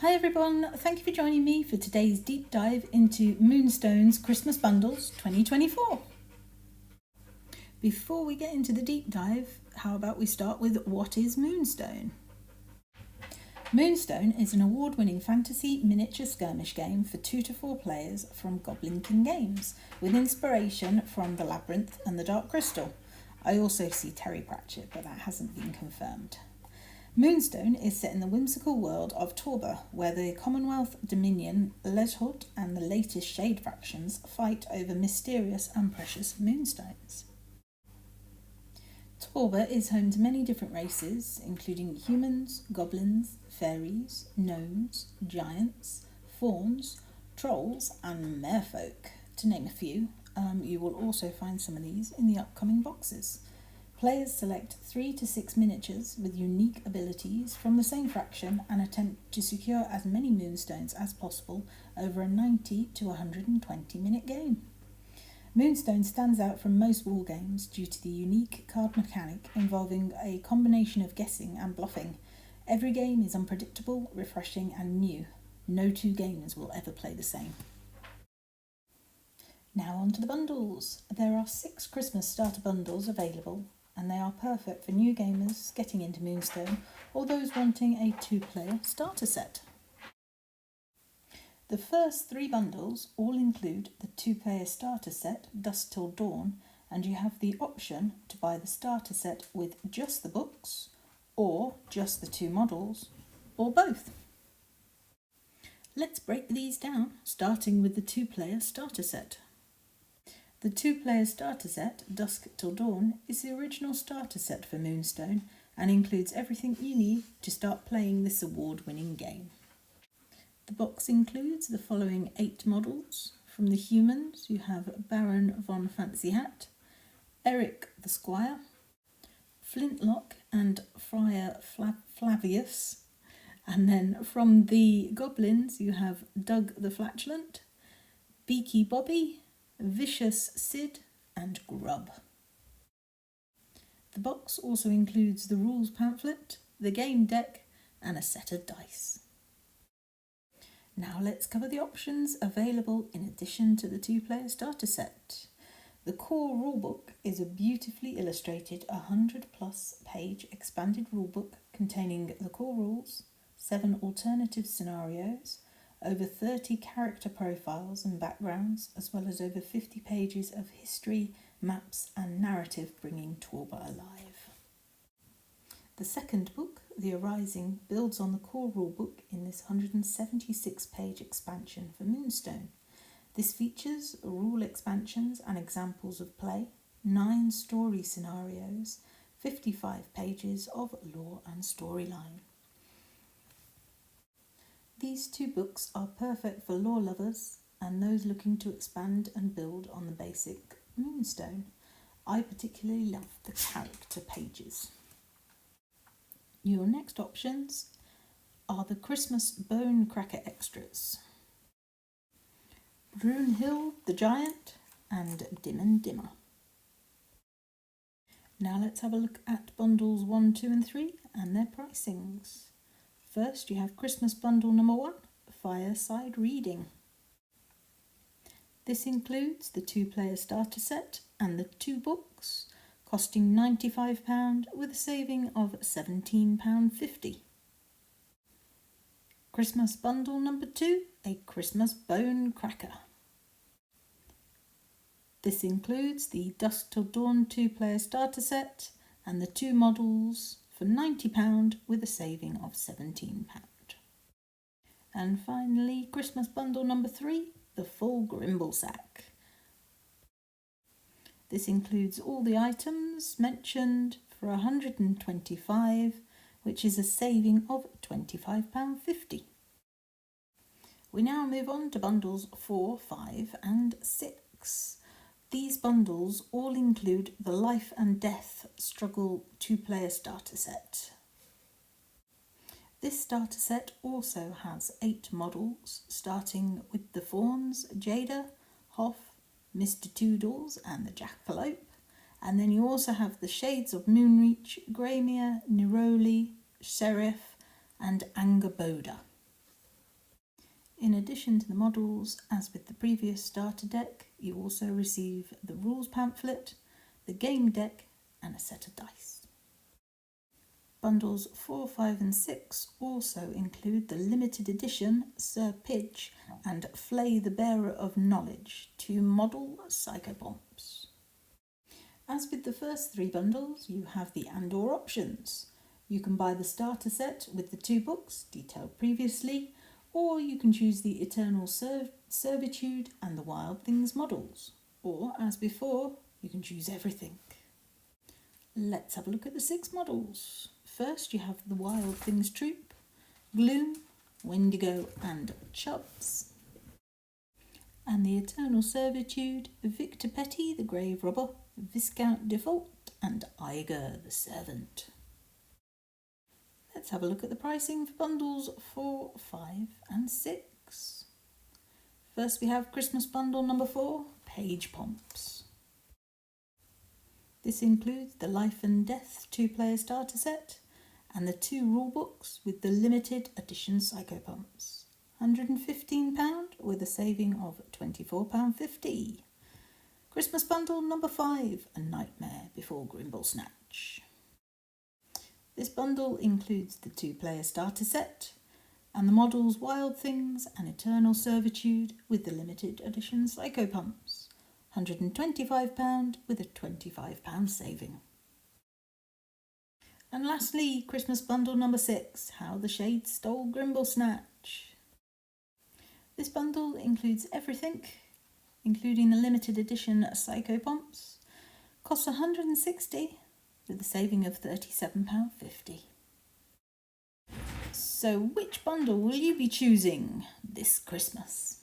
Hi everyone, thank you for joining me for today's deep dive into Moonstone's Christmas Bundles 2024. Before we get into the deep dive, how about we start with what is Moonstone? Moonstone is an award-winning fantasy miniature skirmish game for 2 to 4 players from Goblin King Games, with inspiration from The Labyrinth and The Dark Crystal. I also see Terry Pratchett, but that hasn't been confirmed. Moonstone is set in the whimsical world of Tauber, where the Commonwealth, Dominion, Leshut and the latest Shade factions fight over mysterious and precious moonstones. Tauber is home to many different races, including humans, goblins, fairies, gnomes, giants, fauns, trolls and merfolk, to name a few. You will also find some of these in the upcoming boxes. Players select 3 to 6 miniatures with unique abilities from the same faction and attempt to secure as many moonstones as possible over a 90 to 120 minute game. Moonstone stands out from most war games due to the unique card mechanic involving a combination of guessing and bluffing. Every game is unpredictable, refreshing and new. No two gamers will ever play the same. Now on to the bundles. There are 6 Christmas starter bundles available, and they are perfect for new gamers getting into Moonstone or those wanting a 2-player starter set. The first 3 bundles all include the 2-player starter set Dusk Till Dawn, and you have the option to buy the starter set with just the books, or just the 2 models, or both. Let's break these down, starting with the 2-player starter set. The 2-player starter set, Dusk Till Dawn, is the original starter set for Moonstone and includes everything you need to start playing this award-winning game. The box includes the following 8 models. From the humans, you have Baron von Fancy Hat, Eric the Squire, Flintlock and Friar Flavius. And then from the goblins, you have Doug the Flatulent, Beaky Bobby, Vicious Sid and Grub. The box also includes the rules pamphlet, the game deck and a set of dice. Now let's cover the options available in addition to the 2-player starter set. The core rulebook is a beautifully illustrated 100+ page expanded rulebook containing the core rules, 7 alternative scenarios, over 30 character profiles and backgrounds, as well as over 50 pages of history, maps and narrative bringing Tauber alive. The second book, The Arising, builds on the core rulebook in this 176-page expansion for Moonstone. This features rule expansions and examples of play, 9 story scenarios, 55 pages of lore and storyline. These 2 books are perfect for lore lovers and those looking to expand and build on the basic Moonstone. I particularly love the character pages. Your next options are the Christmas Bone Cracker extras, Brunhild the Giant and Dim and Dimmer. Now let's have a look at bundles 1, 2 and 3 and their pricings. First, you have Christmas bundle number 1, Fireside Reading. This includes the 2-player starter set and the 2 books, costing £95 with a saving of £17.50. Christmas bundle number 2, a Christmas Bone Cracker. This includes the Dusk Till Dawn 2-player starter set and the 2 models for £90 with a saving of £17. And finally, Christmas bundle number 3, the full Grimble Sack. This includes all the items mentioned for £125, which is a saving of £25.50. We now move on to bundles 4, 5 and 6. These bundles all include the Life and Death Struggle 2-player starter set. This starter set also has 8 models, starting with the Fawns, Jada, Hoff, Mr. Toodles and the Jackalope, and then you also have the Shades of Moonreach, Graymere, Neroli, Seraph and Angerboda. addition to the models, as with the previous starter deck, you also receive the rules pamphlet, the game deck, and a set of dice. Bundles 4, 5 and 6 also include the limited edition Sir Pidge and Flay the Bearer of Knowledge, 2 model psychobombs. As with the first 3 bundles, you have the and/or options. You can buy the starter set with the 2 books detailed previously, or you can choose the Eternal Servitude and the Wild Things models. Or, as before, you can choose everything. Let's have a look at the 6 models. First, you have the Wild Things Troop, Gloom, Wendigo and Chubbs. And the Eternal Servitude, Victor Petty, the Grave Robber, Viscount Default and Iger, the Servant. Let's have a look at the pricing for bundles 4, 5 and 6. First we have Christmas bundle number 4, Page Pomps. This includes the Life and Death 2-player starter set and the 2 rule books with the limited edition Psychopumps. £115 with a saving of £24.50. Christmas bundle number 5, A Nightmare Before Grimble Snatch. This bundle includes the 2-player starter set and the models Wild Things and Eternal Servitude with the limited edition Psychopumps. £125 with a £25 saving. And lastly, Christmas bundle number 6, How the Shades Stole Grimble Snatch. This bundle includes everything, including the limited edition Psychopumps. Costs £160 with a saving of £37.50. So which bundle will you be choosing this Christmas?